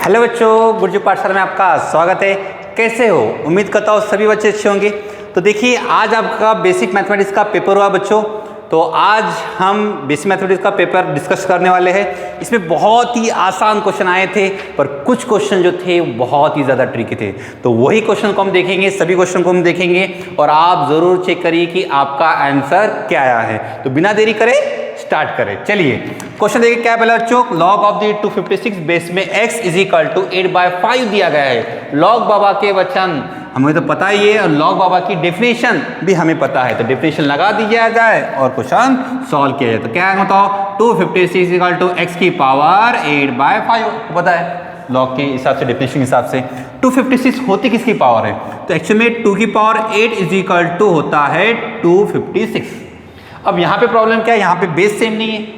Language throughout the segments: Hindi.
हेलो बच्चों, गुरुजी पाठशाला में आपका स्वागत है। कैसे हो? उम्मीद करता हूँ सभी बच्चे अच्छे होंगे। तो देखिए, आज आपका बेसिक मैथमेटिक्स का पेपर हुआ बच्चों। तो आज हम बेसिक मैथमेटिक्स का पेपर डिस्कस करने वाले हैं। इसमें बहुत ही आसान क्वेश्चन आए थे, पर कुछ क्वेश्चन जो थे वो बहुत ही ज़्यादा ट्रिकी थे। तो वही क्वेश्चन को हम देखेंगे, सभी क्वेश्चन को हम देखेंगे और आप ज़रूर चेक करिए कि आपका आंसर क्या आया है। तो बिना देरी करे स्टार्ट करें। चलिए क्वेश्चन देखिए क्या है पहला बच्चों। लॉग ऑफ द 256 बेस में x इज इक्वल टू 8/5 दिया गया है। लॉग बाबा के वचन हमें तो पता ही है और लॉग बाबा की डेफिनेशन भी हमें पता है। तो डेफिनेशन लगा दी जाए और क्वेश्चन सॉल्व किया जाए। तो क्या है बताओ, 256 इज इक्वल टू x की पावर 8/5 पता है लॉग के हिसाब से, डेफिनेशन के हिसाब से। 256 होती किसकी पावर है? तो एक्चुअली में 2 की पावर 8 इज इक्वल टू होता है 256। अब यहाँ पे प्रॉब्लम क्या है, यहाँ पे बेस सेम नहीं है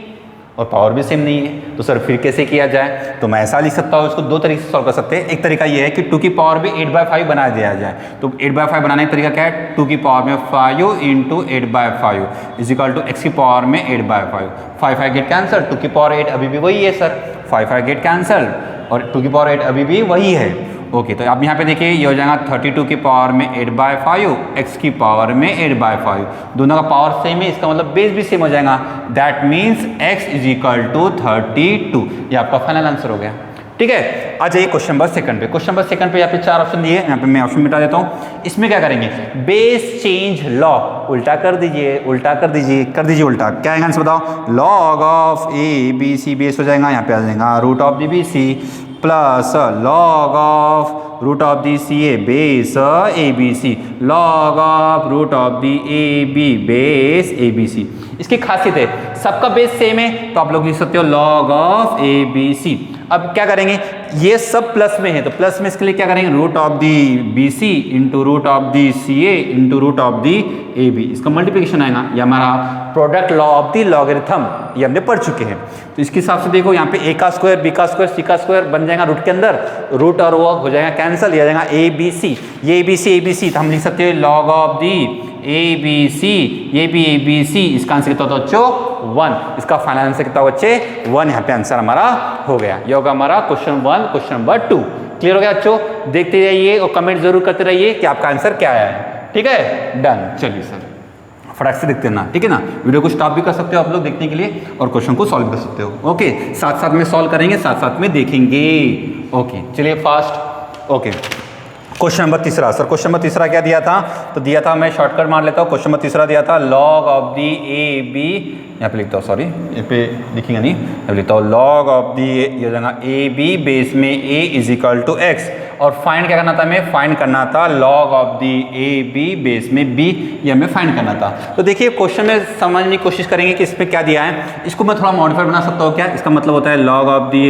और पावर भी सेम नहीं है। तो सर फिर कैसे किया जाए? तो मैं ऐसा लिख सकता हूँ, इसको दो तरीके से सॉल्व कर सकते हैं। एक तरीका ये है कि 2 की पावर भी 8/5 बना दिया जाए। तो 8/5 बनाने का तरीका क्या है? 2 की पावर में 5 into 8/5 is equal to x की पावर में 8/5। 5 गेट कैंसल, 2 की पावर 8 अभी भी वही है सर, 5 गेट कैंसल और 2 की पावर 8 अभी भी वही है। ओके, तो अब यहाँ पे देखिए ये हो जाएगा 32 की पावर में 8/5, x की पावर में 8/5। दोनों का पावर सेम है, इसका मतलब बेस भी सेम हो जाएगा। That means x is equal to 32। ये आपका फाइनल आंसर हो गया। ठीक है, आ जाइए क्वेश्चन नंबर सेकंड पे। क्वेश्चन नंबर सेकंड पे यहाँ पे 4 ऑप्शन दिए, यहाँ पे मैं ऑप्शन मिटा देता हूँ। इसमें क्या करेंगे? बेस चेंज लॉ उल्टा कर दीजिए, उल्टा कर दीजिए, कर दीजिए उल्टा। क्या आएगा आंसर बताओ? Log of A B C base हो जाएगा, यहाँ पे आ जाएगा root of the B C plus log of root of the C A base A B C, log of root of the A B base A B C. इसकी खासियत है सबका बेस सेम है, तो आप लोग लिख सकते हो log of A B C. अब क्या करेंगे, ये सब प्लस में है तो प्लस में इसके लिए क्या करेंगे? Root of the B C into root of the C A into root of the A B. इसका मल्टीप्लिकेशन आएगा, ये हमारा product law of the logarithm, ये हमने पढ़ चुके हैं। तो इसके हिसाब से देखो यहाँ पे ए का स्क्वायर बी का स्क्वायर सी का स्क्वायर बन जाएगा रूट के अंदर, रूट और वो हो जाएगा कैंसिल, ये आ जाएगा ए बी सी। ये ए बी सी तो हम लिख सकते हैं log of the A B C, ये भी ए बी सी। इसका आंसर कितना होता बच्चों? 1। इसका फाइनल आंसर कितना बच्चे? 1। यहाँ पे आंसर हमारा हो गया। ये होगा हमारा क्वेश्चन 1, क्वेश्चन नंबर 2। क्लियर हो गया बच्चों? देखते रहिए और कमेंट जरूर करते रहिए कि आपका आंसर क्या आया है। ठीक है, डन। चलिए सर फटाक से देखते हैं ना, ठीक है ना। वीडियो को स्टॉप भी कर सकते हो आप लोग देखने के लिए और क्वेश्चन को सॉल्व कर सकते हो। ओके, साथ साथ में सॉल्व करेंगे, साथ साथ में देखेंगे। ओके चलिए फास्ट। ओके, क्वेश्चन नंबर तीसरा। सर क्वेश्चन नंबर तीसरा क्या दिया था? तो दिया था, मैं शॉर्टकट मार लेता हूँ। क्वेश्चन नंबर तीसरा दिया था log of the A B, यहाँ पे लिखता हूँ, सॉरी यहाँ पे लिखेंगे नहीं, यहाँ पे लिखता हूँ लॉग ऑफ दी ये जगह ए बी बेस में A is equal to x. और फाइंड क्या करना था हमें? फाइंड करना था log of the A B base में बी, ये हमें फाइंड करना था। तो देखिए क्वेश्चन में समझने की कोशिश करेंगे कि इसमें क्या दिया है। इसको मैं थोड़ा मॉडिफाई बना सकता हूँ क्या? इसका मतलब होता है log of the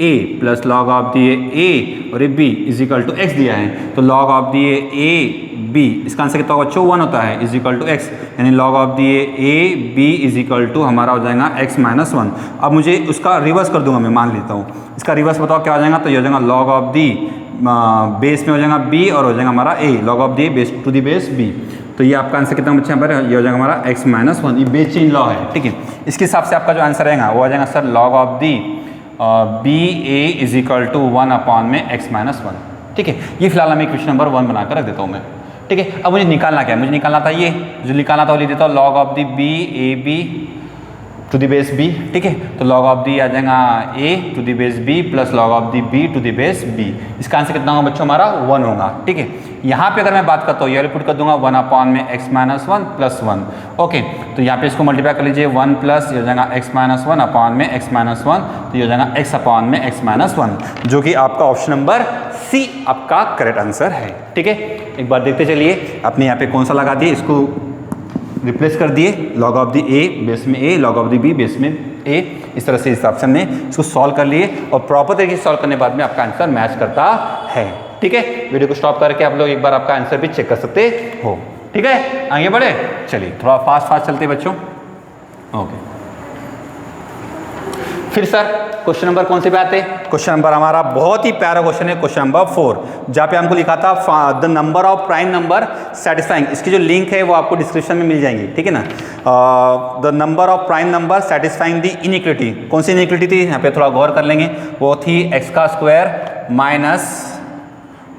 A plus log of the A और A B is equal to X दिया है। तो log of the A B, इसका आंसर कितना होगा बच्चों? 1 होता है, इज इक्वल टू एक्स, यानी log of the A B is equal to हमारा हो जाएगा एक्स माइनस 1। अब मुझे उसका रिवर्स कर दूंगा, मैं मान लेता हूँ इसका रिवर्स बताओ क्या हो जाएगा? तो ये हो जाएगा लॉग ऑफ दी बेस में हो जाएगा बी और हो जाएगा हमारा A, log of the base to the base B. तो ये आपका आंसर कितना बच्चे यहाँ पर? ये हो जाएगा हमारा एक्स माइनस 1। ये बेस चेंज लॉ है, ठीक है। इसके हिसाब से आपका जो आंसर रहेगा वो आ जाएगा sir log of the B A is equal to 1 upon में एक्स माइनस 1। ठीक है, ये फिलहाल मैं क्वेश्चन नंबर 1 बनाकर रख देता हूँ मैं। ठीक है, अब मुझे निकालना क्या है? मुझे निकालना था ये जो निकालना था वो लिख देता हूँ log of the B A B to the base B. ठीक है, तो लॉग ऑफ दी आ जाएगा A to the base B plus log of the B to the base B. इसका आंसर कितना होगा बच्चों? हमारा 1 होगा। ठीक है, यहाँ पे अगर मैं बात करता हूँ ये पुट कर दूंगा 1 अपॉन में एक्स माइनस 1 प्लस 1। ओके, तो यहाँ पे इसको मल्टीप्लाई कर लीजिए 1 प्लस ये हो जाएगा एक्स माइनस 1 अपॉन में एक्स माइनस 1, तो ये हो जाएगा एक्स अपॉन में एक्स माइनस 1, जो कि आपका ऑप्शन नंबर सी आपका करेक्ट आंसर है। ठीक है, एक बार देखते चलिए। आपने यहाँ पे कौन सा लगा दिए, इसको रिप्लेस कर दिए log of the A base में A, log of the B base में ए। इस तरह से हिसाब से हमने इसको सॉल्व कर लिए और प्रॉपर तरीके से सॉल्व करने के बाद में आपका आंसर मैच करता है। ठीक है, वीडियो को स्टॉप करके आप लोग एक बार आपका आंसर भी चेक कर सकते हो। ठीक है, आगे बढ़े। चलिए थोड़ा फास्ट चलते हैं बच्चों। ओके, फिर सर क्वेश्चन नंबर कौन से पे आते हैं? क्वेश्चन नंबर हमारा बहुत ही प्यारा क्वेश्चन है, क्वेश्चन नंबर 4, जहाँ पे हमको लिखा था the number of prime number satisfying. इसकी जो लिंक है वो आपको डिस्क्रिप्शन में मिल जाएंगी, ठीक है ना। The number of prime number satisfying the iniquity. कौन सी इनइक्विटी थी, यहाँ पे थोड़ा गौर कर लेंगे। वो थी एक्स का स्क्वायर माइनस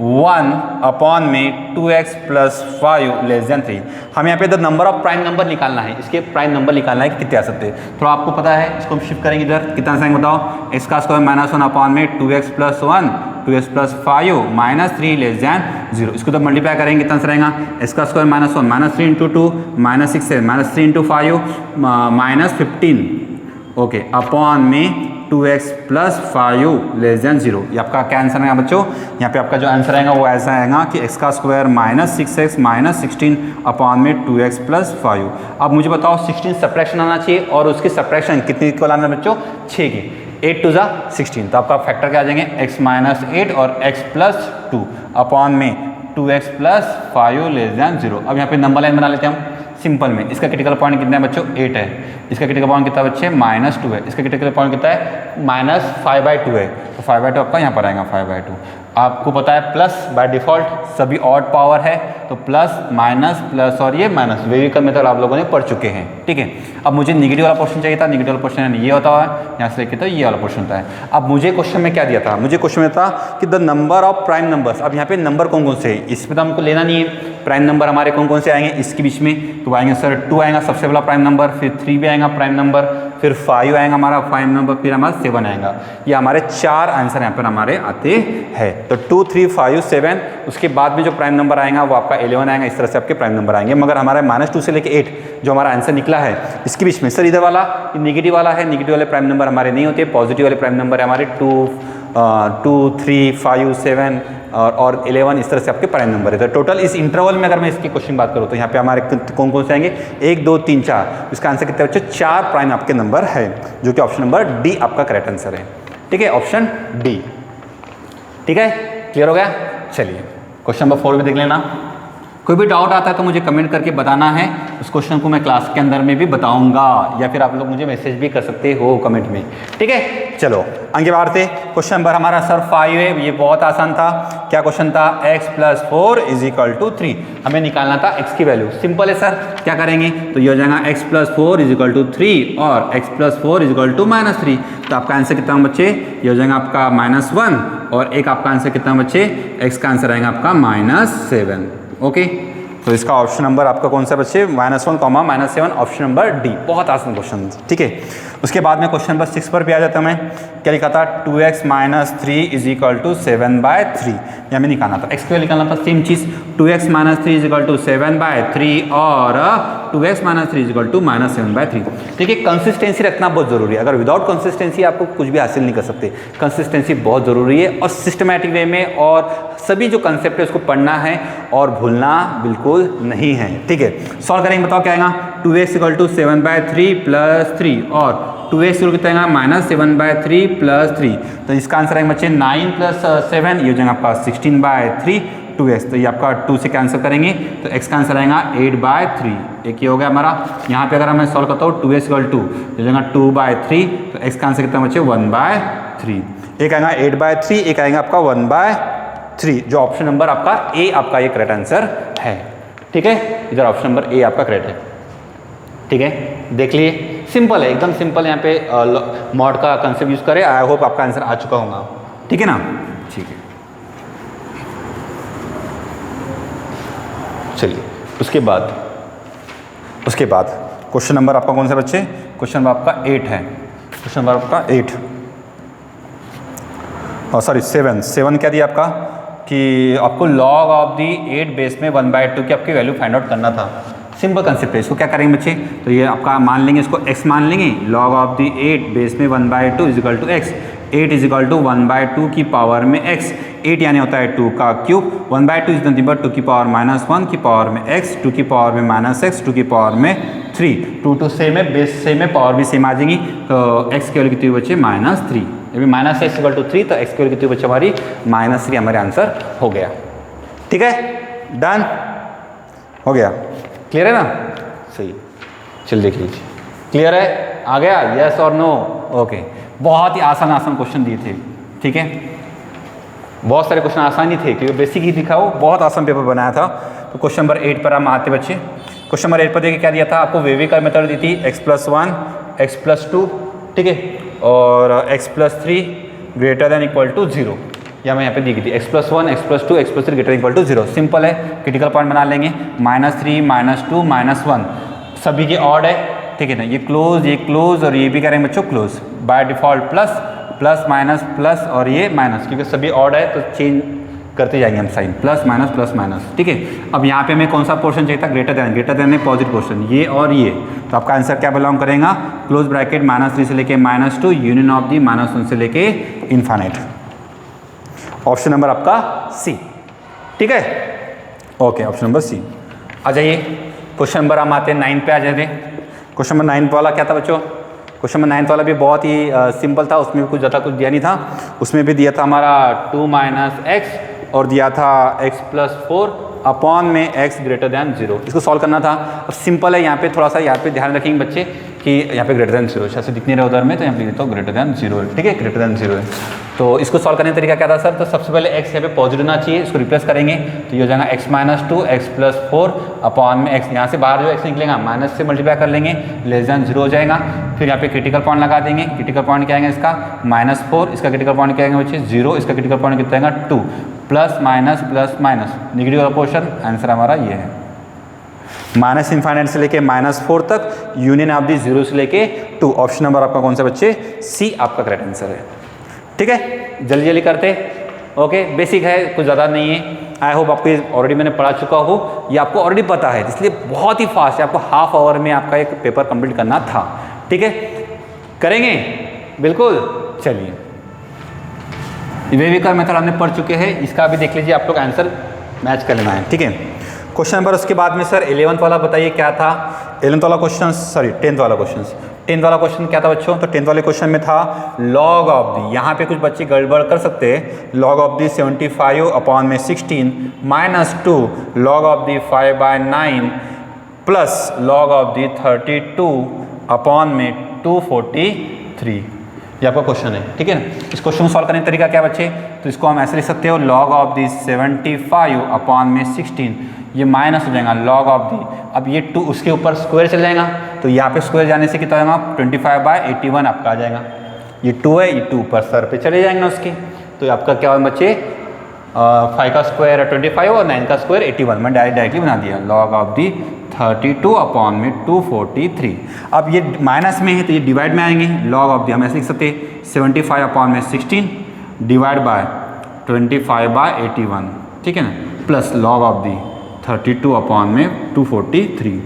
1 अपॉन में 2x प्लस 5 लेस देन 3। हमें यहाँ पे the number of prime number निकालना है, इसके प्राइम नंबर निकालना है कि कितने आ सकते हैं। थोड़ा आपको पता है, इसको हम शिफ्ट करेंगे इधर, कितना आएंगे बताओ। एक्स का स्क्वायर माइनस 1 अपॉन में 2x plus 1 2x plus 5 minus 3 less than 0। इसको तो मल्टीप्लाई करेंगे, कितना रहेगा। एक्स का square minus 1 minus 3 into 2 minus 6 है minus 3 into 5 minus 15 okay upon में 2x प्लस 5 लेस देन 0। ये आपका क्या आंसर आएगा बच्चों। यहाँ पे आपका जो आंसर आएगा वो ऐसा आएगा कि x का square minus 6x minus 16 upon में 2x प्लस 5। अब मुझे बताओ 16 सब्ट्रैक्शन आना चाहिए और उसकी सब्ट्रैक्शन कितनी इक्वल आना है बच्चों, 6 की। 8 टू 16, तो आपका फैक्टर क्या आ जाएंगे, x माइनस 8 और x प्लस 2 अपॉन में 2x प्लस 5 लेस देन 0। अब यहाँ पे नंबर लाइन बना लेते हैं हम सिंपल में। इसका क्रिटिकल पॉइंट कितना है बच्चों, 8 है। इसका क्रिटिकल पॉइंट कितना है बच्चे, -2 है। इसका क्रिटिकल पॉइंट कितना है, -5/2 है। तो 5/2 आपका यहाँ पर आएगा 5/2। आपको पता है प्लस बाय डिफॉल्ट सभी ऑड पावर है, तो प्लस माइनस प्लस और ये माइनस वेरिएबल मेथड आप लोगों ने पढ़ चुके हैं, ठीक है। अब मुझे नेगेटिव वाला पोर्शन चाहिए था, नेगेटिव वाला पोर्शन ये होता है, यहाँ से लेके तो ये वाला पोर्शन होता है। अब मुझे क्वेश्चन में क्या दिया था, मुझे क्वेश्चन में था कि the number of prime numbers. अब यहाँ पे नंबर कौन कौन से हैं, इसमें तो हमको लेना नहीं है। प्राइम नंबर हमारे कौन कौन से आएंगे इसके बीच में, तो आएंगे सर 2 आएगा सबसे पहला प्राइम नंबर, फिर 3 भी आएगा प्राइम नंबर, फिर 5 आएगा हमारा प्राइम नंबर, फिर हमारा 7 आएगा। ये हमारे 4 आंसर यहाँ पर हमारे आते हैं। तो 2 3 5 7, उसके बाद में जो प्राइम नंबर आएगा वो आपका 11 आएगा। इस तरह से आपके प्राइम नंबर आएंगे। मगर हमारा -2 से लेके 8 जो हमारा आंसर निकला है इसके बीच में सर इधर वाला निगेटिव वाला है। निगेटिव वाले प्राइम नंबर हमारे नहीं होते, पॉजिटिव वाले प्राइम नंबर है हमारे 2 3 5 7 और 11। इस तरह से आपके प्राइम नंबर है। तो टोटल इस इंटरवल में अगर मैं इसकी क्वेश्चन बात करूँ तो यहाँ पे हमारे कौन कौन से आएंगे, 1 2 3 4। इसका आंसर कितने बच्चे, 4 प्राइम आपके नंबर है, जो कि ऑप्शन नंबर डी आपका करेक्ट आंसर है, ठीक है, ऑप्शन डी। ठीक है, क्लियर हो गया। चलिए क्वेश्चन नंबर 4 भी देख लेना। कोई भी डाउट आता है तो मुझे कमेंट करके बताना है, उस क्वेश्चन को मैं क्लास के अंदर में भी बताऊंगा, या फिर आप लोग मुझे मैसेज भी कर सकते हो कमेंट में, ठीक है। चलो आगे बढ़ते। क्वेश्चन नंबर हमारा सर 5 है, ये बहुत आसान था। क्या क्वेश्चन था, x plus 4 is equal to 3। हमें निकालना था x की वैल्यू। सिंपल है सर, क्या करेंगे, तो ये हो जाएगा x plus 4 is equal to 3 और x plus 4 is equal to -3। तो आपका आंसर कितना बच्चे, ये हो जाएगा आपका -1 और एक आपका आंसर कितना बच्चे, x का आंसर आएगा आपका -7। ओके, तो इसका ऑप्शन नंबर आपका कौन सा बच्चे, -1, -7, ऑप्शन नंबर डी। बहुत आसान क्वेश्चन, ठीक है। उसके बाद में क्वेश्चन नंबर 6 पर भी आ जाता हूँ मैं। क्या लिखा था, 2x minus 3 is equal to 7/3। ये हमें निकालना था, x के लिए निकालना था सेम चीज़, 2x minus 3 is equal to 7/3 और 2x minus 3 is equal to -7/3। देखिए कंसिस्टेंसी रखना बहुत ज़रूरी है। अगर विदाउट कंसिस्टेंसी आपको कुछ भी हासिल नहीं कर सकते। कंसिस्टेंसी बहुत ज़रूरी है और सिस्टमैटिक वे में, और सभी जो कंसेप्ट है उसको पढ़ना है और भूलना बिल्कुल नहीं है, ठीक है। सॉल्व करेंगे, बताओ क्या आएगा, 2x इक्वल टू 7/3 प्लस 3 और 2x इक्वल कितना आएगा, -7/3 प्लस 3। तो इसका आंसर आएगा बच्चे 9 प्लस 7, ये हो जाएगा आपका 16/3 2x। तो ये आपका 2 से कैंसिल करेंगे तो x का आंसर आएगा 8/3। एक ये हो गया हमारा। यहाँ पे अगर मैं सॉल्व करता हूँ 2x इक्वल टू हो जाएगा 2/3, तो x का आंसर कितना बच्चे 1/3। एक आएगा 8/3, एक आएगा आपका 1/3, जो ऑप्शन नंबर आपका ए आपका ये करेक्ट आंसर है, ठीक है। इधर ऑप्शन नंबर ए आपका करेक्ट है, ठीक है। देख लिए, सिंपल है, एकदम सिंपल। यहाँ पे मॉड का कंसेप्ट यूज करें। आई होप आपका आंसर आ चुका होगा, ठीक है ना, ठीक है। चलिए उसके बाद क्वेश्चन नंबर आपका कौन सा बच्चे, क्वेश्चन नंबर आपका 8 है। क्वेश्चन नंबर आपका 8 और सॉरी 7 क्या दिया आपका, कि आपको log ऑफ दी 8 बेस में 1/2 की आपकी वैल्यू फाइंड आउट करना था। सिंपल कंसेप्ट है। इसको क्या करेंगे बच्चे, तो ये आपका मान लेंगे, इसको x मान लेंगे। log ऑफ दी 8 बेस में 1/2 is equal to x। 8 is equal to 1/2 की पावर में x। 8 यानी होता है 2 का क्यूब। 1/2 इज नथिंग बट 2 की पावर -1 की पावर में x, 2 की पावर में -x, 2 की पावर में 3। 2 2 सेम है, बेस सेम है, पावर भी सेम आ जाएंगी। तो x की वैल्यू कितनी बच्चे, -3। जब -x इक्वल टू 3 तो x की वैल्यू कितनी बच्चे हमारी -3 हमारे आंसर हो गया, ठीक है। डन हो गया, क्लियर है ना, सही। चल देख लीजिए, क्लियर है, आ गया, यस और नो, ओके। बहुत ही आसान आसान क्वेश्चन दिए थे, ठीक है। बहुत सारे क्वेश्चन आसान ही थे क्योंकि बेसिक ही दिखा, वो बहुत आसान पेपर बनाया था। तो क्वेश्चन नंबर 8 पर हम आते बच्चे। क्वेश्चन नंबर 8 पर देखिए क्या दिया था आपको, वेविकर मेथड दी थी x+1 x+2, ठीक है, और x+3 greater than equal to 0, या मैं यहाँ पे दी गई थी x+1 x+2 x+3 greater equal to 0। Simple है, क्रिटिकल पॉइंट बना लेंगे, -3 -2 -1 सभी के ऑड है, ठीक है ना। ये क्लोज और ये भी करेंगे बच्चों close, by default plus minus plus और ये माइनस, क्योंकि सभी ऑड है तो चेंज करते जाएंगे हम साइन, प्लस माइनस, ठीक है। अब यहाँ पे हमें कौन सा पोर्शन चाहिए था, ग्रेटर देन है पॉजिटिव पोर्शन, ये और ये, तो आपका आंसर क्या बिलोंग करेगा, क्लोज ब्रैकेट -3 से लेके -2 यूनियन ऑफ दी -1 से लेके इन्फाइनाइट। ऑप्शन नंबर आपका सी, ठीक है, ओके, ऑप्शन नंबर सी। आ जाइए क्वेश्चन नंबर हम आते हैं 9 पे आ जाते हैं। क्वेश्चन नंबर 9 वाला क्या था बच्चों, क्वेश्चन नंबर 9 वाला भी बहुत ही सिंपल था, उसमें भी कुछ ज़्यादा कुछ दिया नहीं था। उसमें भी दिया था हमारा 2 - x और दिया था x+4 अपॉन में x ग्रेटर दैन 0, इसको सॉल्व करना था। अब सिंपल है, यहाँ पे थोड़ा सा यहाँ पे ध्यान रखेंगे बच्चे कि यहाँ पे ग्रेटर दैन 0 शायद से दिख नहीं रहा उधर में, तो यहाँ पे लिखता हूँ ग्रेटर दैन 0 है, ठीक है, ग्रेटर दैन 0 है। तो इसको सॉल्व करने का तरीका क्या था सर, तो सबसे पहले x यहाँ पे पॉजिटिव होना चाहिए, इसको रिप्लेस करेंगे तो ये हो जाएगा x-2 x+4 अपॉन में x, यहाँ से बाहर जो x निकलेगा माइनस से मल्टीप्लाई कर लेंगे, लेस दैन 0 हो जाएगा। फिर यहाँ पे क्रिटिकल पॉइंट लगा देंगे, क्रिटिकल पॉइंट क्या आएगा इसका -4, इसका क्रिटिकल पॉइंट क्या आएगा बच्चे 0, इसका क्रिटिकल पॉइंट कितना आएगा 2, प्लस माइनस नेगेटिव वाला पोर्शन, आंसर हमारा ये है, माइनस इन्फाइनाइट से लेके -4 तक यूनियन ऑफ दी 0 से लेके 2। ऑप्शन नंबर आपका कौन सा बच्चे, सी आपका करेक्ट आंसर है, ठीक है। जल्दी करते, ओके, बेसिक है, कुछ ज़्यादा नहीं है। आई होप आपको ऑलरेडी मैंने पढ़ा चुका हो, ये आपको ऑलरेडी पता है, इसलिए बहुत ही फास्ट है, आपको हाफ आवर में आपका एक पेपर कंप्लीट करना था, ठीक है, करेंगे बिल्कुल। चलिए, वेविकर मेथड हमने पढ़ चुके हैं, इसका भी देख लीजिए, आप लोग आंसर मैच कर लेना है, ठीक है। क्वेश्चन नंबर उसके बाद में सर 11th वाला बताइए क्या था, 11th वाला क्वेश्चन, सॉरी 10th वाला क्वेश्चन। 10th वाला क्वेश्चन क्या था बच्चों, तो 10th वाले क्वेश्चन में था लॉग ऑफ दी, यहाँ पे कुछ बच्चे गड़बड़ कर सकते हैं, लॉग ऑफ दी 75 अपॉन में 16 -2 log of the 5/9 plus log of the 32 upon में 243, ये आपका क्वेश्चन है, ठीक है ना। इस क्वेश्चन को सॉल्व करने का तरीका क्या बच्चे, तो इसको हम ऐसे लिख सकते हो, लॉग ऑफ दी 75 अपॉन में 16, ये माइनस हो जाएगा लॉग ऑफ दी, अब ये 2 उसके ऊपर स्क्वायर चल जाएगा, तो यहाँ पे स्क्वायर जाने से कितना होगा 25/81 आपका आ जाएगा, ये 2 है, ये 2 ऊपर सर पे चले जाएंगे उसके, तो आपका क्या होगा बच्चे 5 का स्क्वायर 25 और 9 का स्क्वायर 81, मैं डायरेक्टली बना दिया, लॉग ऑफ दी 32 अपॉन में 243। अब ये माइनस में है तो ये डिवाइड में आएंगे, लॉग ऑफ दी हम ऐसे लिख सकते हैं 75 अपॉन में 16 डिवाइड बाय 25/81, ठीक है ना, plus log of the 32 upon में 243,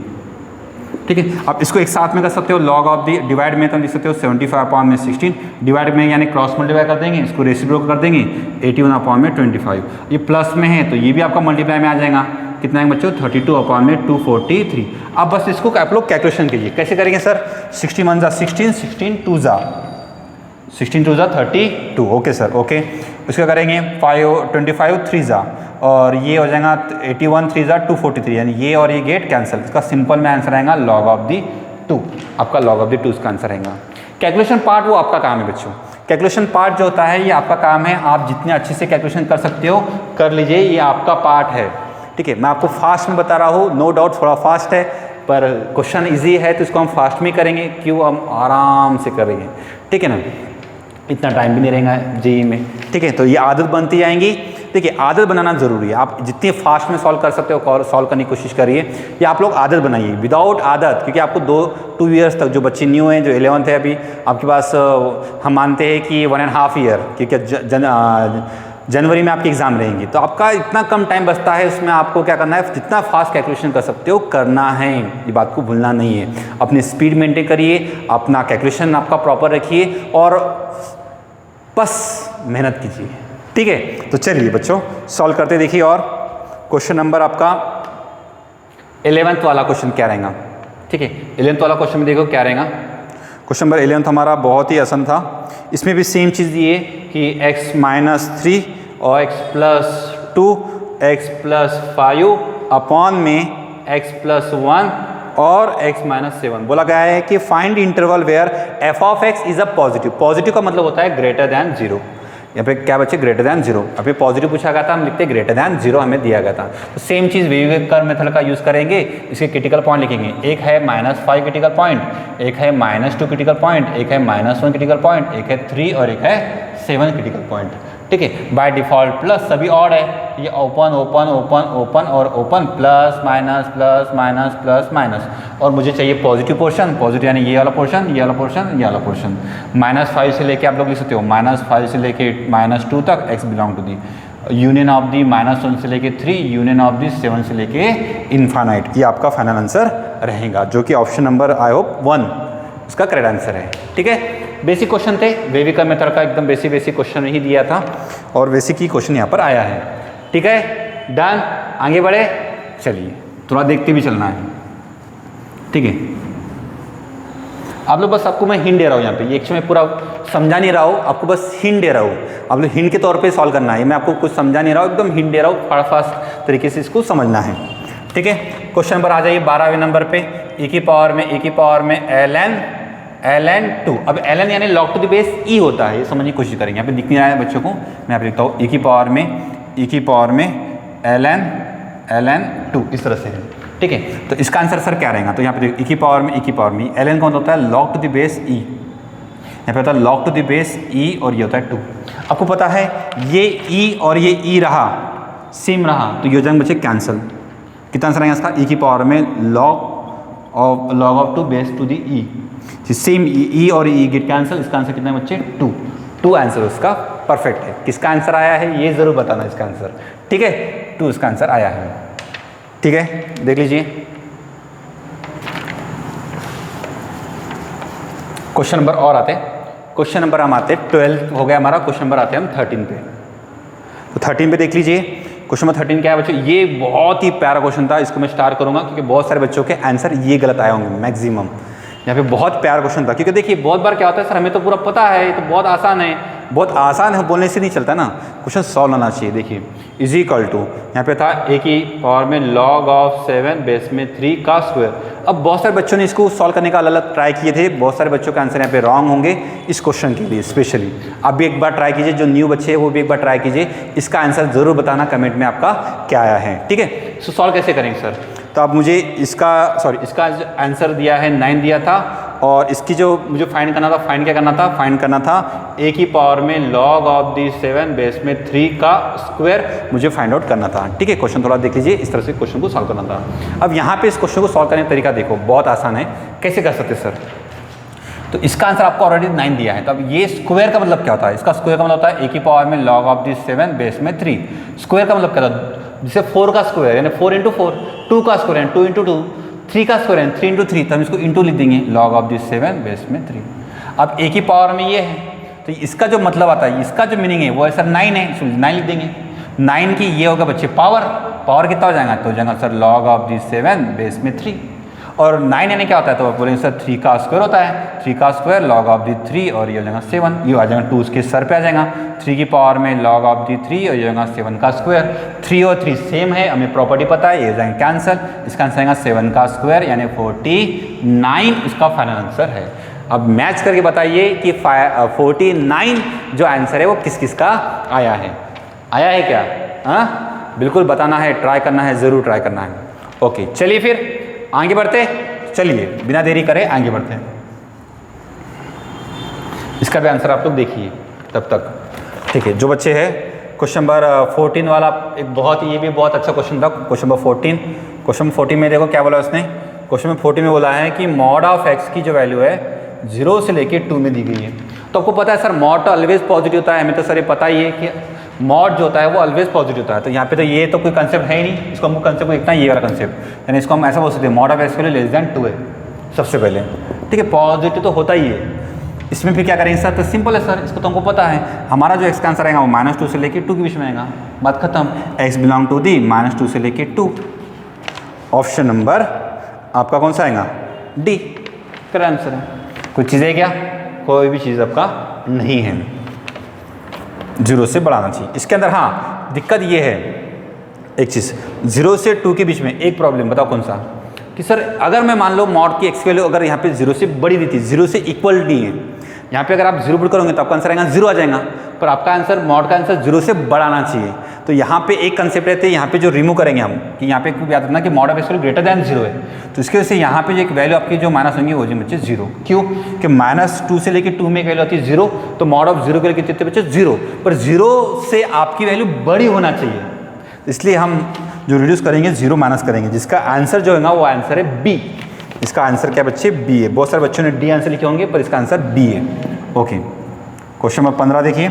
ठीक है। अब इसको एक साथ में कर सकते हो, लॉग ऑफ दी डिवाइड में तो लिख सकते हो 75 अपॉन में 16 डिवाइड में यानी क्रॉस मल्टीप्लाई कर देंगे, इसको रेसिप्रोकल कर देंगे 81 अपॉन में 25, ये प्लस में है तो ये भी आपका मल्टीप्लाई में आ जाएगा, कितना है बच्चों 32 अपॉन में 243। अब बस इसको आप लोग कैलकुलेशन कीजिए, कैसे करेंगे सर, 60 1 16 16 2 16 2 32, ओके सर, ओके। इसका करेंगे 25 3 और ये हो जाएगा 81 3 243, यानी ये और ये गेट कैंसिल, इसका सिंपल में आंसर आएगा लॉग ऑफ दी 2, आपका लॉग ऑफ दी 2 इसका आंसर आएगा। कैलकुलेशन पार्ट वो आपका काम है बच्चों, कैलकुलेशन पार्ट जो होता है ये आपका काम है, आप जितने अच्छे से कैलकुलेशन कर सकते हो कर लीजिए, ये आपका पार्ट है, ठीक है। मैं आपको फास्ट में बता रहा हूँ, नो डाउट थोड़ा फास्ट है, पर क्वेश्चन इजी है तो इसको हम फास्ट में करेंगे, क्यों, हम आराम से करेंगे, ठीक है ना, इतना टाइम भी नहीं रहेगा जेईई में, ठीक है। तो ये आदत बनती जाएंगी, देखिए आदत बनाना ज़रूरी है, आप जितने फास्ट में सॉल्व कर सकते हो सॉल्व करने की कोशिश करिए, या आप लोग आदत बनाइए, विदाउट आदत, क्योंकि आपको 2 ईयर्स तक, जो बच्चे न्यू हैं, जो 11th है अभी आपके पास, हम मानते हैं कि 1.5 ईयर, क्योंकि जनवरी में आपके एग्ज़ाम रहेंगे, तो आपका इतना कम टाइम बचता है, उसमें आपको क्या करना है, जितना फास्ट कैलकुलेशन कर सकते हो करना है, ये बात को भूलना नहीं है, अपनी स्पीड मेंटेन करिए, अपना कैलकुलेशन आपका प्रॉपर रखिए और बस मेहनत कीजिए, ठीक है। तो चलिए बच्चों सॉल्व करते देखिए, और क्वेश्चन नंबर आपका 11th वाला क्वेश्चन क्या रहेगा, ठीक है। 11th वाला क्वेश्चन में देखो क्या रहेगा, क्वेश्चन नंबर 11th हमारा बहुत ही आसान था, इसमें भी सेम चीज़ दी है कि x-3 और x+2 x+5 अपॉन में x+1 और x माइनस 7 बोला गया है कि find interval where f of x is a positive. Positive का मतलब होता है ग्रेटर दैन 0। यहाँ पे क्या बच्चे ग्रेटर दैन 0, अभी पॉजिटिव पूछा गया था, हम लिखते ग्रेटर दैन 0 हमें दिया गया था। तो सेम चीज़ वेव कर्व मेथड का यूज़ करेंगे, इसके क्रिटिकल पॉइंट लिखेंगे। एक है -5 क्रिटिकल पॉइंट, एक है -2 क्रिटिकल पॉइंट, एक है -1 क्रिटिकल पॉइंट, एक है 3 और एक है 7 क्रिटिकल पॉइंट। ठीक है, बाय डिफ़ॉल्ट प्लस सभी ऑड है, ये ओपन ओपन ओपन ओपन और open, plus minus plus minus plus minus, और मुझे चाहिए पॉजिटिव पोर्शन, पॉजिटिव यानी ये वाला पोर्शन, ये वाला पोर्शन, ये वाला पोर्शन। -5 से लेके आप लोग लिख सकते हो -5 से लेके -2 तक x belong to the union of the -1 से लेके 3 यूनियन ऑफ दी 7 से लेके इन्फानाइट। ये आपका फाइनल आंसर रहेगा, जो कि ऑप्शन नंबर आई होप 1 इसका करेक्ट आंसर है। ठीक है, बेसिक क्वेश्चन थे, वेविका मेथड का एकदम बेसिक क्वेश्चन ही दिया था और बेसिक ही क्वेश्चन यहाँ पर आया है। ठीक है, डन, आगे बढ़े, चलिए थोड़ा देखते भी चलना है। ठीक है, आप लोग बस, आपको मैं हिंट दे रहा हूँ यहाँ पे, ये एक्चुअली मैं पूरा समझा नहीं रहा हूँ, आपको बस हिंट दे रहा हूँ। आप लोग हिंट के तौर पे सॉल्व करना है, मैं आपको कुछ समझा नहीं रहा हूँ, एकदम हिंट दे रहा हूँ, फास्ट तरीके से इसको समझना है। ठीक है, क्वेश्चन नंबर आ जाइए 12वें नंबर पे, e की पावर में ln 2। अब ln यानी log to the base e होता है, ये समझने की कोशिश करेंगे। यहाँ पे दिख नहीं रहा है बच्चों को, मैं यहाँ पे लिखता हूँ e की पावर में ln 2, इस तरह से है। ठीक है, तो इसका आंसर सर क्या रहेगा? तो यहाँ पे e की पावर में ln कौन होता है? log to the base e, यहाँ पे होता है log to the base e और ये होता है 2। आपको पता है ये e और ये e रहा, सेम रहा, तो ये हो जाएंगे बच्चे कैंसिल। कितना आंसर आएगा इसका? e की पावर में log of 2 base to the e, same e और e गेट कैंसिल। इसका आंसर कितना है बच्चे? 2 आंसर उसका परफेक्ट है। किसका आंसर आया है ये जरूर बताना इसका आंसर। ठीक है, 2 इसका आंसर आया है। ठीक है, देख लीजिए क्वेश्चन नंबर और आते हैं। क्वेश्चन नंबर हम आते 12 हो गया हमारा, क्वेश्चन नंबर आते हैं हम 13 पे। तो 13 पे देख लीजिए, क्वेश्चन नंबर 13 क्या है बच्चों? ये बहुत ही प्यारा क्वेश्चन था, इसको मैं स्टार्ट करूंगा क्योंकि बहुत सारे बच्चों के आंसर ये गलत आए होंगे मैक्सिमम। यहाँ पे बहुत प्यारा क्वेश्चन था, क्योंकि देखिए बहुत बार क्या होता है, सर हमें तो पूरा पता है, ये तो बहुत आसान है। बहुत आसान है बोलने से नहीं चलता ना, क्वेश्चन सॉल्व होना चाहिए। देखिए इज इक्वल टू, यहाँ पे था a की पावर में log ऑफ 7 बेस में 3 का स्क्वायर। अब बहुत सारे बच्चों ने इसको सॉल्व करने का अलग अलग ट्राई किए थे, बहुत सारे बच्चों के आंसर यहाँ पे रॉन्ग होंगे इस क्वेश्चन के लिए स्पेशली। आप भी एक बार ट्राई कीजिए, जो न्यू बच्चे हैं वो भी एक बार ट्राई कीजिए, इसका आंसर ज़रूर बताना कमेंट में आपका क्या आया है। ठीक है, सो सॉल्व कैसे करेंगे सर? तो आप मुझे इसका आंसर दिया है 9 दिया था, और इसकी जो मुझे फाइंड करना था, फाइंड करना था a की पावर में log ऑफ दी 7 बेस में 3 का स्क्वायर मुझे फाइंड आउट करना था। ठीक है, क्वेश्चन थोड़ा देख लीजिए, इस तरह से क्वेश्चन को सॉल्व करना था। अब यहाँ पे इस क्वेश्चन को सॉल्व करने का तरीका देखो, बहुत आसान है। कैसे कर सकते सर? तो इसका आंसर आपको ऑलरेडी 9 दिया है, तो अब ये स्क्वायर का मतलब क्या होता है? इसका स्क्वायर का मतलब होता है a की पावर में log ऑफ दी 7 बेस में 3। स्क्वायर का मतलब क्या होता है? जैसे 4 का स्क्वायर यानी 4 × 4, 2 का स्क्वायर यानी 2 × 2, 3 का स्क्वायर यानी 3 × 3, तो हम इसको इंटू लिख देंगे, log ऑफ दी 7 बेस में 3। अब a की पावर में ये है, तो इसका जो मतलब आता है, इसका जो मीनिंग है वो है सर 9 है, इसको 9 लिख देंगे। 9 की ये होगा बच्चे पावर कितना हो जाएगा? तो हो जाएगा sir log of the 7 base में 3। और 9 यानी क्या होता है? तो आप बोलेंगे सर 3 का स्क्वायर होता है, 3 का स्क्वायर log ऑफ दी 3 और ये हो जाएगा 7, ये आ जाएगा 2 उसके सर पे आ जाएगा। 3 की पावर में log ऑफ दी 3 और ये हो जाएगा 7 का स्क्वायर। 3 और 3 सेम है, हमें प्रॉपर्टी पता है, ये हो जाएगा कैंसिल। इसका आंसर आएगा 7 का स्क्वायर यानी 49 इसका फाइनल आंसर है। अब मैच करके बताइए कि 49 जो आंसर है वो किस किस का आया है क्या? हाँ बिल्कुल बताना है, ट्राई करना है, ज़रूर ट्राई करना है। ओके चलिए फिर आगे बढ़ते, चलिए बिना देरी करे आगे बढ़ते हैं। इसका भी आंसर आप लोग देखिए तब तक। ठीक है, जो बच्चे हैं क्वेश्चन नंबर 14 वाला एक ये भी बहुत अच्छा क्वेश्चन था। क्वेश्चन नंबर 14, क्वेश्चन 14 में देखो क्या बोला उसने। क्वेश्चन नंबर 14 में बोला है कि मॉड ऑफ x की जो वैल्यू है 0 से लेके 2 में दी गई है। तो आपको पता है सर मॉड तो ऑलवेज पॉजिटिव होता है, हमें तो सर ये पता ही है कि मॉड जो होता है वो ऑलवेज पॉजिटिव होता है। तो यहाँ पे तो ये तो कोई कंसेप्ट है ही नहीं, इसको हमको कंसेप्ट को देखना है, ये वाला कंसेप्ट, यानी इसको हम ऐसा बोल सकते हैं mod of x less then 2 है सबसे पहले। ठीक है, पॉजिटिव तो होता ही है। इसमें फिर क्या करेंगे सर? तो सिंपल है सर, इसको तो हमको पता है, हमारा जो x का आंसर आएगा वो -2 से लेके 2 के बीच में आएगा, बात खत्म। x बिलोंग टू दी -2 से लेके 2। ऑप्शन नंबर आपका कौन सा आएगा? डी करेक्ट आंसर है। कोई चीज़ है क्या? कोई भी चीज़ आपका नहीं है, 0 से बढ़ाना चाहिए इसके अंदर। हाँ दिक्कत ये है एक चीज़, 0 से 2 के बीच में एक प्रॉब्लम, बताओ कौन सा? कि सर अगर मैं मान लो मॉड की एक्स की वैल्यू अगर यहाँ पे 0 से बड़ी दी थी, 0 से इक्वल नहीं है, यहाँ पे अगर आप 0 पुट करोगे तो आपका आंसर आएगा 0 आ जाएगा, पर आपका आंसर मॉड का आंसर 0 से बड़ा आना चाहिए। तो यहाँ पे एक कंसेप्ट रहते हैं, यहाँ पे जो रिमूव करेंगे हम कि यहाँ पे याद रखना कि mod of x value greater than 0 है, तो इसकी वजह से यहाँ पे जो एक वैल्यू आपकी जो माइनस होंगी वो जी बच्चे 0। क्यों कि -2 से लेकर 2 में एक वैल्यू आती है 0, तो मॉड ऑफ 0 के लिए कितने बच्चे 0, पर 0 से आपकी वैल्यू बड़ी होना चाहिए, इसलिए हम जो रिड्यूस करेंगे 0 माइनस करेंगे, जिसका आंसर जो है वो आंसर है बी। इसका आंसर क्या बच्चे बी है। बहुत सारे बच्चों ने डी आंसर लिखे होंगे पर इसका आंसर बी है। ओके, क्वेश्चन नंबर 15 देखिए,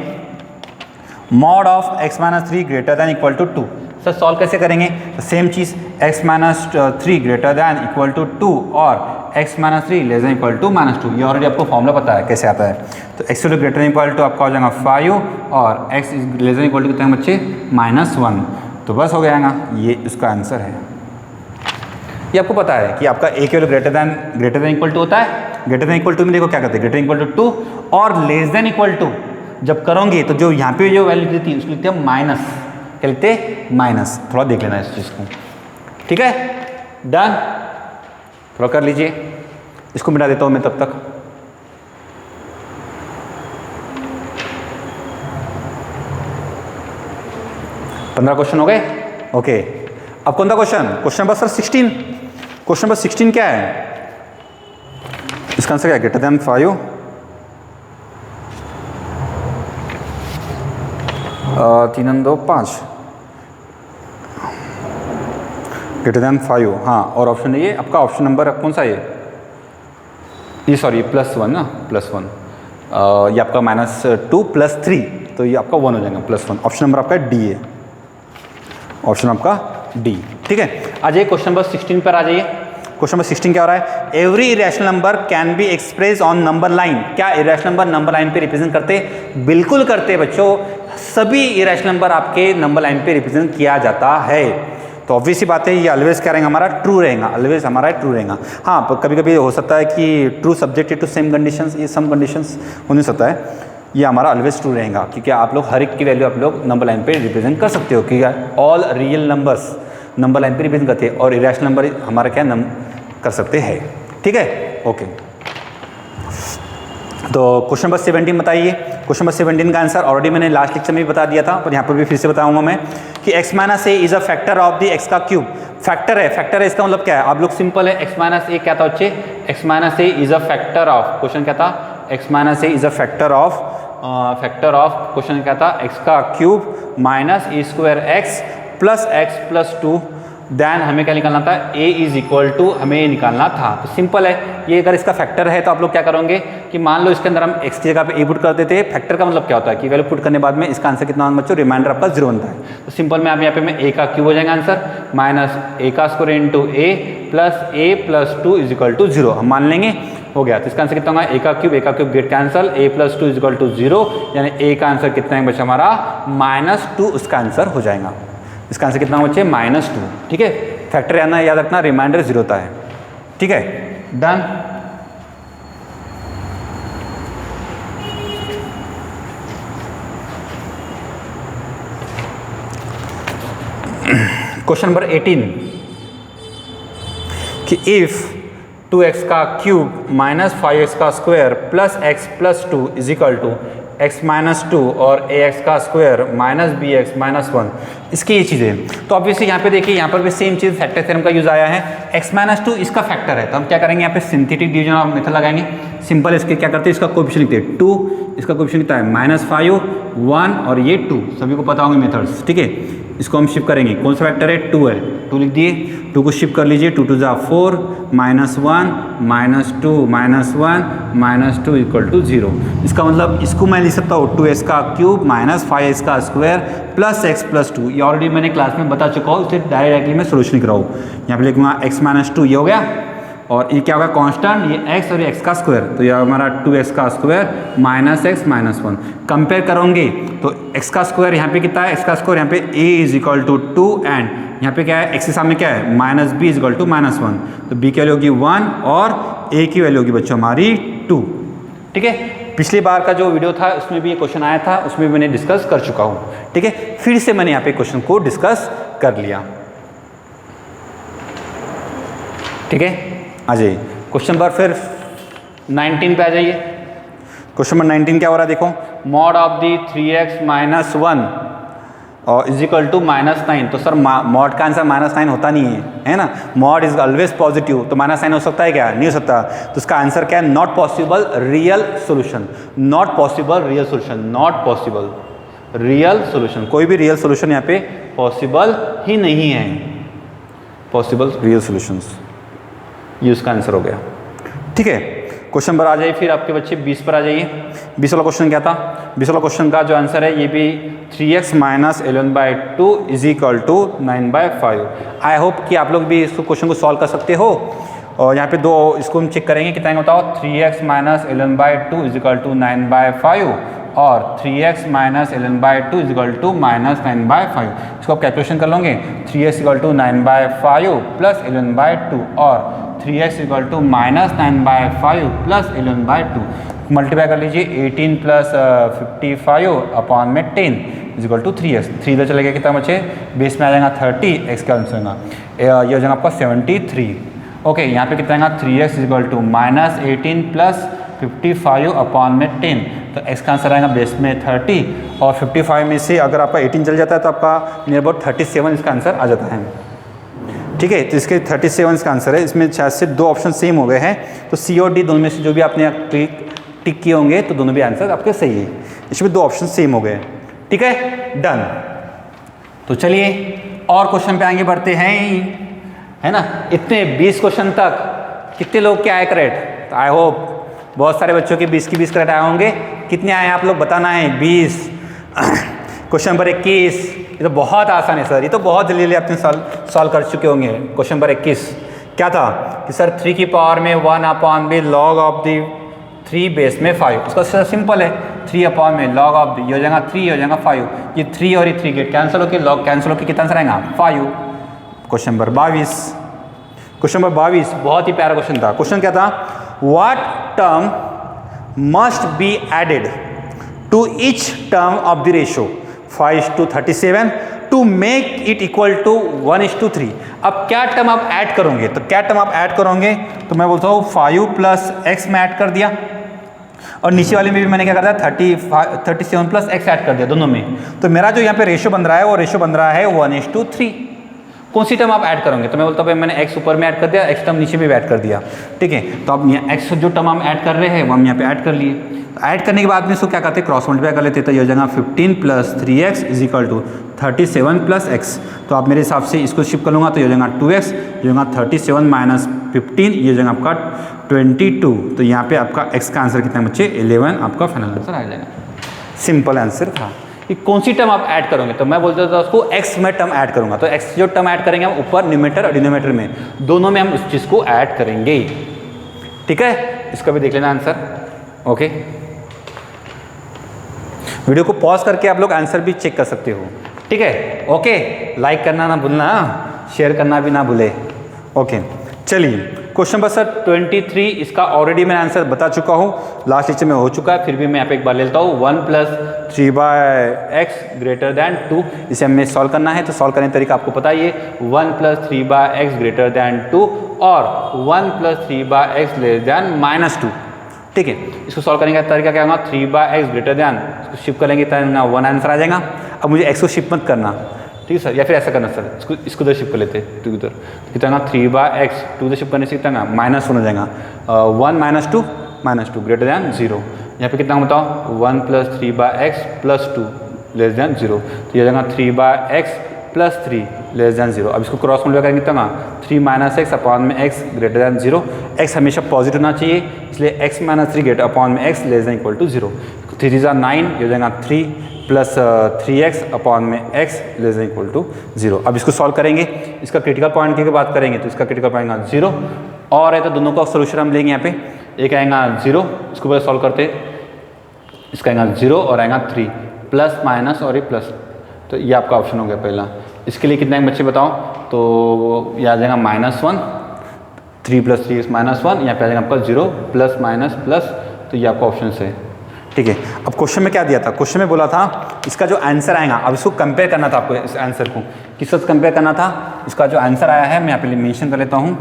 mod of x - 3 greater than equal to 2। Sir solve कैसे करेंगे? सेम चीज़ x - 3 greater than equal to 2 और x - 3 less than equal to -2, ये ऑलरेडी आपको फॉर्मूला पता है कैसे आता है। तो x greater than equal to आपका हो जाएगा 5 और x less than equal to कितना है बच्चे -1, तो बस हो जाएगा, ये उसका आंसर है। ये आपको पता है कि आपका a की value greater than equal to होता है, ग्रेटर दैन इक्वल टू में देखो क्या करते हैं, ग्रेटर इक्वल टू 2 और लेस दैन इक्वल टू जब करोगे तो जो यहाँ पे जो वैल्यू लिखती है उसको लिखते हैं माइनस, क्या लिखते हैं माइनस। थोड़ा देख लेना इस चीज़ को, ठीक है, डन, थोड़ा कर लीजिए, इसको मिटा देता हूँ मैं तब तक। पंद्रह क्वेश्चन हो गए। ओके, अब कौन सा question number sir 16। Question number 16 क्या है? इसका आंसर क्या है? ग्रेटर दैन 5 3 2 5 ग्रेटर दैन 5, हाँ, और ऑप्शन ये आपका ऑप्शन नंबर कौन सा है? ये सॉरी +1 ना, +1, ये आपका -2 + 3, तो ये आपका 1 हो जाएगा, +1। ऑप्शन नंबर आपका डी है, ऑप्शन आपका डी, ठीक है। आ जाइए क्वेश्चन नंबर 16 पर आ जाइए। क्वेश्चन नंबर 16 क्या हो रहा है? Every irrational number can be express on number line. क्या इरेशनल नंबर नंबर लाइन पे रिप्रेजेंट करते? बिल्कुल करते बच्चों, सभी इरेशनल नंबर आपके नंबर लाइन पे रिप्रेजेंट किया जाता है। तो ऑब्वियस सी बात है, ये ऑलवेज क्या रहेगा हमारा? ट्रू रहेगा, ऑलवेज हमारा ट्रू रहेगा। हाँ, कभी कभी हो सकता है कि true subjected to same conditions, ये सम कंडीशंस हो नहीं सकता है, ये हमारा ऑलवेज ट्रू रहेगा, क्योंकि आप लोग हर एक की वैल्यू आप लोग नंबर लाइन पे रिप्रेजेंट कर सकते हो, क्योंकि all real numbers number line पे रिप्रेजेंट करते हैं और इरेशनल नंबर हमारा क्या कर सकते हैं, ठीक है। ओके, तो क्वेश्चन नंबर 17 बताइए। क्वेश्चन नंबर 17 का आंसर ऑलरेडी मैंने लास्ट लेक्चर में भी बता दिया था, पर यहाँ पर भी फिर से बताऊंगा मैं कि x - a is a factor of the x का क्यूब। फैक्टर है, इसका मतलब क्या है? आप लोग सिंपल है, x - a क्या था बच्चे? x - a is a factor of, question क्या था? x - a is a factor of question क्या था? x का क्यूब -e² x + 2, देन हमें क्या निकालना था? a इज इक्वल टू हमें ये निकालना था। तो सिंपल है, ये अगर इसका फैक्टर है तो आप लोग क्या करोगे कि मान लो इसके अंदर हम x की जगह पे a पुट कर देते हैं। फैक्टर का मतलब क्या होता है कि वैल्यू पुट करने बाद में इसका आंसर कितना बच्चों? रिमाइंडर आपका 0 बनता है। तो सिंपल में आप यहाँ पे में a का क्यूब हो जाएगा answer, -a² into a + 2 is equal to 0 हम मान लेंगे, हो गया। तो इसका आंसर कितना होगा? a का cube get cancel, a + 2 is equal to 0, यानी a का आंसर कितना है बच्चा हमारा? -2 उसका आंसर हो जाएगा। इसका आंसर कितना बच्चे? -2, ठीक है। फैक्टर आना याद रखना, रिमाइंडर 0 होता है, ठीक है, डन। क्वेश्चन नंबर 18 कि इफ 2x का क्यूब -5x का square plus x + 2 is equal to x - 2 और ax का स्क्वायर -bx - 1, इसकी ये चीज़ें। तो ऑब्वियसली यहाँ पे देखिए, यहाँ पर भी सेम चीज़ फैक्टर थ्योरम का यूज़ आया है। x - 2 इसका फैक्टर है, तो हम क्या करेंगे यहाँ पे? सिंथेटिक डिवीजन मेथड लगाएंगे। सिंपल इसके क्या करते हैं? इसका कोएफिशिएंट लिखते हैं 2, इसका कोएफिशिएंट कितना है? -5 1 और ये 2, सभी को पता होंगे मेथड्स, ठीक है। इसको हम शिफ्ट करेंगे, कौन सा फैक्टर है? 2 है, 2 लिख दिए, 2 को शिफ्ट कर लीजिए, 2 2 जा 4 -1 -2 -1 -2 इक्वल टू 0। इसका मतलब इसको मैं लिख सकता हूँ 2x का क्यूब -5x का स्क्वायर प्लस x + 2। ये ऑलरेडी मैंने क्लास में बता चुका हूँ, इसे डायरेक्टली मैं सोल्यूशन लिख रहा हूँ। यहाँ पे लिखूँगा x - 2, ये हो गया, और ये क्या होगा? कांस्टेंट, ये x और ये x का स्क्वायर, तो ये हमारा 2x का स्क्वायर -x - 1। कंपेयर करोगे तो x का स्क्वायर यहाँ पे कितना है? x का स्क्वायर यहाँ पे a is equal to 2 and यहाँ पे क्या है? x के सामने क्या है? -b इज इक्वल टू -1, तो b की वैल्यू होगी 1 और a की वैल्यू होगी बच्चों हमारी 2, ठीक है। पिछली बार का जो वीडियो था उसमें भी ये क्वेश्चन आया था, उसमें भी मैंने डिस्कस कर चुका हूँ, ठीक है। फिर से मैंने यहाँ पे क्वेश्चन को डिस्कस कर लिया, ठीक है, आ जाइए क्वेश्चन नंबर फिर 19 पे आ जाइए। क्वेश्चन नंबर 19 क्या हो रहा है देखो, mod of the 3x minus 1 और इज इक्वल टू -9। तो सर मॉड का आंसर -9 होता नहीं है ना, मॉड इज ऑलवेज पॉजिटिव, तो -9 हो सकता है क्या, नहीं हो सकता। तो इसका आंसर क्या है, not possible real solution, not possible real solution, not possible real solution, कोई भी रियल सोल्यूशन यहाँ पे पॉसिबल ही नहीं है, पॉसिबल रियल सोल्यूशंस, ये उसका आंसर हो गया। ठीक है, क्वेश्चन पर आ जाइए फिर आपके बच्चे 20 पर आ जाइए। 20 वाला क्वेश्चन क्या था, 20 वाला क्वेश्चन का जो आंसर है ये भी 3x minus 11/2 is equal to 9/5। I hope कि आप लोग भी इसको क्वेश्चन को सॉल्व कर सकते हो। और यहाँ पे दो इसको हम चेक करेंगे, कितना बताओ, 3x minus 11/2 is equal to 9/5 और 3x minus 11/2 is equal to -9/5। इसको आप कैलकुलेशन कर लोगे, 3x इक्वल टू 9/5 प्लस 11/2 और 3x equal to -9/5 plus 11/2 multiply कर लीजिए, 18 प्लस 55 अपॉन में 10 इज इक्वल टू 3x। 3 इधर चले गया, कितना बचे, बेस में आ जाएगा 30, x का आंसर होगा ये हो जाएगा आपका 73। ओके, यहाँ पे कितना आएगा, 3x is equal to -18 plus 55 upon में 10, तो x का आंसर आएगा बेस में 30 और 55 में से अगर आपका 18 चल जाता है तो आपका नियर अबाउट 37 इसका आंसर आ जाता है। ठीक है, तो इसके 37 इसका आंसर है। इसमें शायद से दो ऑप्शन सेम हो गए हैं, तो सी और डी दोनों में से जो भी आपने टिक किए होंगे तो दोनों भी आंसर आपके सही है। इसमें दो ऑप्शन सेम हो गए। ठीक है, डन। तो चलिए और क्वेश्चन पे आगे बढ़ते हैं, है ना। इतने 20 क्वेश्चन तक कितने लोग के आए करेक्ट, तो आई होप बहुत सारे बच्चों के 20 की 20 करेक्ट आए होंगे। कितने आए आप लोग बताना है, 20। क्वेश्चन नंबर 21, ये तो बहुत आसान है सर, ये तो बहुत जल्दी आपने सॉल्व कर चुके होंगे। क्वेश्चन नंबर 21 क्या था कि सर 3 की पावर में 1 upon B log of the 3 base में 5। उसका सर सिंपल है, 3 अपॉन में लॉग ऑफ दी, ये हो जाएगा 3, हो जाएगा 5, ये 3 और ये 3 गेट कैंसिल होकर लॉग कैंसिल होकर कितना आंसर आएगा 5। क्वेश्चन नंबर 22, क्वेश्चन नंबर 22 बहुत ही प्यारा क्वेश्चन था। क्वेश्चन क्या था, what term must be added to each term of the ratio 5:37 to make it equal to 1:3। अब क्या टर्म आप ऐड करोगे, तो क्या टर्म आप ऐड करोगे, तो मैं बोलता हूँ 5 प्लस एक्स में ऐड कर दिया और नीचे वाले में भी मैंने क्या कर दिया 37 प्लस एक्स ऐड कर दिया दोनों में। तो मेरा जो यहाँ पे रेशियो बन रहा है वो रेशियो बन रहा है 1:3। कौन सी टर्म आप ऐड करोगे, तो मैं बोलता हूँ मैंने एक्स ऊपर में ऐड कर दिया, एक्स टर्म नीचे में भी ऐड कर दिया। ठीक है, तो अब यहाँ एक्स जो टर्म हम ऐड कर रहे हैं वो हम यहाँ पे ऐड कर लिए। ऐड करने के बाद में इसको क्या करते हैं, क्रॉस मल्टीप्लाई कर लेते हैं, तो ये हो जाएगा 15 plus 3x is equal to 37 plus x. तो आप मेरे हिसाब से इसको शिफ्ट कर लूँगा तो ये हो जाएगा 2x, ये होगा 37 माइनस 15, ये हो जाएगा आपका 22। तो यहाँ पे आपका x का आंसर कितना बच्चे 11 आपका फाइनल आंसर आ जाएगा। सिंपल आंसर था। कि कौन सी टर्म आप ऐड करोगे, तो मैं बोलता था उसको x में टर्म ऐड करूँगा, तो x जो टर्म ऐड करेंगे हम ऊपर न्यूमरेटर और डिनोमिनेटर में दोनों में हम उस चीज़ को ऐड करेंगे। ठीक है, इसका भी देख लेना आंसर। ओके, वीडियो को पॉज करके आप लोग आंसर भी चेक कर सकते हो। ठीक है, ओके, लाइक करना ना भूलना, शेयर करना भी ना भूले। ओके, चलिए क्वेश्चन नंबर सर 23, इसका ऑलरेडी मैं आंसर बता चुका हूँ, लास्ट लेक्चर में हो चुका है, फिर भी मैं यहाँ पे एक बार ले लेता हूँ। 1 प्लस 3/x ग्रेटर दैन 2, इसे हमें सॉल्व करना है, तो सॉल्व करने का तरीका आपको पता ही है, 1 प्लस 3/x ग्रेटर दैन 2 और 1 प्लस 3/x लेस दैन -2। ठीक है, इसको सॉल्व करने का तरीका क्या होगा, 3/x ग्रेटर दैन, इसको शिफ्ट करेंगे तो 1 आंसर आ जाएगा। अब मुझे x को शिफ्ट मत करना, ठीक है सर, या फिर ऐसा करना सर, इसको इधर शिफ्ट कर लेते हैं 2 इधर, तो कितना 3/x 2 इधर शिफ्ट करने से कितना -1 हो जाएगा, 1 -2 ग्रेटर दैन 0। यहाँ पे कितना बताओ, 1 plus 3/x plus 2 less than 0, तो ये हो जाएगा 3/x प्लस 3 लेस दैन 0। अब इसको क्रॉस मल्टीप्लाई करेंगे कितना 3 माइनस एक्स अपॉन में x ग्रेटर दैन 0। x हमेशा पॉजिटिव होना चाहिए, इसलिए x माइनस 3 ग्रेटर अपॉन में x less than equal to 0। 3 is 9, ये हो जाएगा 3 प्लस 3x अपॉन में x less than equal to 0। अब इसको सॉल्व करेंगे, इसका क्रिटिकल पॉइंट की बात करेंगे तो इसका क्रिटिकल पॉइंट आएगा 0 और है, तो दोनों का सोल्यूशन हम लेंगे। यहाँ पे एक आएगा 0, इसको पहले सॉल्व करते हैं, इसका आएगा 0 और आएगा 3 प्लस माइनस और ये प्लस, तो ये आपका ऑप्शन हो गया पहला। इसके लिए कितने बच्चे बताओ, तो ये आ जाएगा -1, 3 प्लस 3 -1, यहाँ पे आ जाएगा आपका 0 प्लस माइनस प्लस, तो ये आपका ऑप्शन है। ठीक है, अब क्वेश्चन में क्या दिया था, क्वेश्चन में बोला था इसका जो आंसर आएगा, अब इसको कंपेयर करना था आपको, इस आंसर को किस साथ कंपेयर करना था। इसका जो आंसर आया है मैं यहाँ पे मेंशन कर लेता हूँ,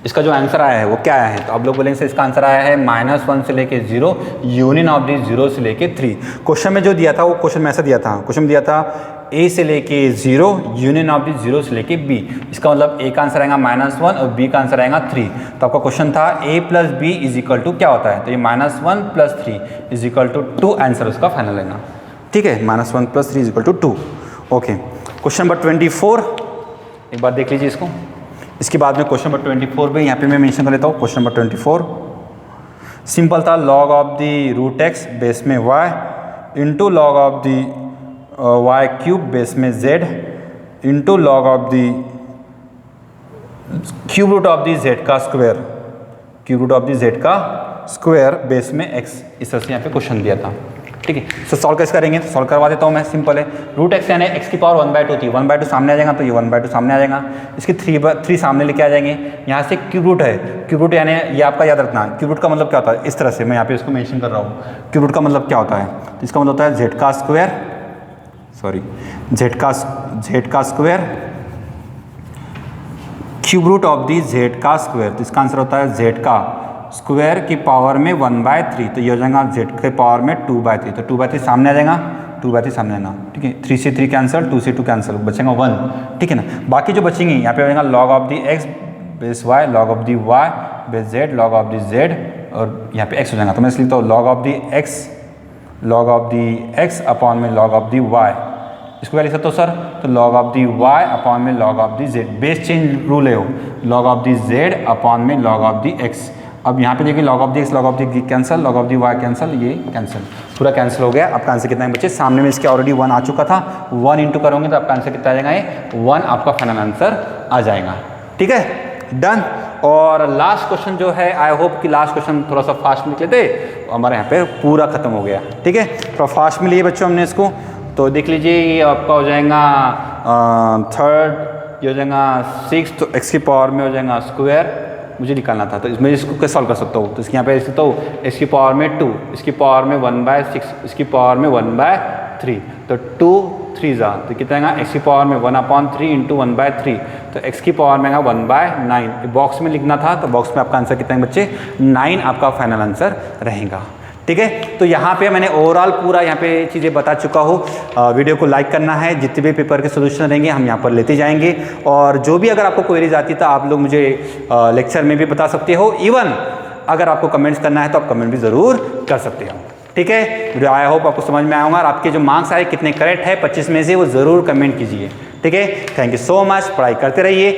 इसका जो आंसर आया है वो क्या आया है, तो आप लोग बोलेंगे सर इसका आंसर आया है -1 से लेके 0 यूनियन ऑफ दी 0 से लेके 3। क्वेश्चन में जो दिया था वो क्वेश्चन में ऐसा दिया था, क्वेश्चन में दिया था a से लेके 0 यूनियन ऑफ दी 0 से लेके b। इसका मतलब a का आंसर आएगा -1 और b का आंसर आएगा 3। तो आपका क्वेश्चन था a plus B is equal to क्या होता है, तो ये -1 plus 3 is equal to 2 answer उसका फाइनल लेना। ठीक है, -1 plus 3 is equal to 2। Okay, question number 24 एक बार देख लीजिए इसको। इसके बाद में क्वेश्चन नंबर 24 में यहाँ पे मैं मेंशन कर लेता हूँ। क्वेश्चन नंबर 24 सिंपल था, log of the root x base में y into log of the y cube base में z into log of the cube root of the z का square, cube root of the z का स्क्वायर बेस में x। इस तरह से यहाँ पे क्वेश्चन दिया था। ठीक है, तो सॉल्व कैसे करेंगे, तो सॉल्व करवा देता हूँ मैं। सिंपल है, रूट एक्स यानी एक्स की पावर 1/2 थी, 1/2 सामने आ जाएगा तो ये 1/2 सामने आ जाएगा। इसकी 3 सामने लेके आ जाएंगे। यहाँ से क्यूब रूट है, क्यूब रूट यानी ये आपका याद रखना, क्यूब रूट का मतलब क्या होता है, इस तरह से मैं यहाँ पे इसको मेंशन कर रहा हूँ। क्यूब रूट का मतलब क्या होता है, तो इसका मतलब होता है जेड का स्क्वायर, सॉरी जेड का square cube root of the Z का स्क्वायर। तो इसका आंसर होता है जेड का स्क्वायर की पावर में 1/3, तो ये हो जाएगा जेड के पावर में 2/3। तो 2/3 सामने आ जाएगा, 2/3 सामने आना। ठीक है, 3 से 3 कैंसिल, 2 से 2 कैंसिल, बचेगा 1। ठीक है ना, बाकी जो बचेंगे यहाँ पे हो जाएगा log of the x base Y, log of the Y base Z, log of the Z और यहाँ पे एक्स हो जाएगा। तो मैं इसलिए लिखता हूँ log of the X upon में लॉग ऑफ दी वाई। इसको क्या लिख सकते हो सर, तो log of the Y upon में log of the Z, base change rule है वो, log of the Z upon में लॉग ऑफ दी एक्स। अब यहाँ पे देखिए log of the X, log of the cancel, log of the Y cancel, ये कैंसिल, पूरा कैंसिल हो गया। आपका आंसर कितना है बच्चे, सामने में इसके ऑलरेडी 1 आ चुका था, 1 इंटू करोगे तो आपका आंसर कितना आ जाएगा, ये 1 आपका फाइनल आंसर आ जाएगा। ठीक है, डन। और लास्ट क्वेश्चन जो है, आई होप कि लास्ट क्वेश्चन थोड़ा सा फास्ट निकले थे, तो हमारे यहाँ पे पूरा खत्म हो गया। ठीक है, थोड़ा फास्ट में लिए बच्चों हमने इसको, तो देख लीजिए ये आपका हो जाएगा 3rd, ये हो जाएगा 6, तो एक्स की पावर में हो जाएगा स्क्वायर, मुझे निकालना था, तो इसमें इसको कैसे सॉल्व कर सकता हूँ, तो इसके यहाँ पे लिख सकता हूँ इसकी पावर में 2, इसकी पावर में 1/6, इसकी पावर में 1/3, तो 2 3 जा, तो कितना आएगा एक्स की पावर में 1/3 इंटू 1/3, तो एक्स की पावर में आएगा 1/9। बॉक्स में लिखना था, तो बॉक्स में आपका आंसर कितना है बच्चे, 9 आपका फाइनल आंसर रहेगा। ठीक है, तो यहाँ पे मैंने ओवरऑल पूरा यहाँ पे चीज़ें बता चुका हूँ। वीडियो को लाइक करना है, जितने भी पेपर के सोल्यूशन रहेंगे हम यहाँ पर लेते जाएंगे, और जो भी अगर आपको क्वेरीज आती है तो आप लोग मुझे लेक्चर में भी बता सकते हो, इवन अगर आपको कमेंट्स करना है तो आप कमेंट भी ज़रूर कर सकते हो। ठीक है, वीडियो आई होप आपको समझ में आया होगा, और आपके जो मार्क्स आए कितने करेक्ट है 25 में से वो ज़रूर कमेंट कीजिए। ठीक है, थैंक यू सो मच, पढ़ाई करते रहिए।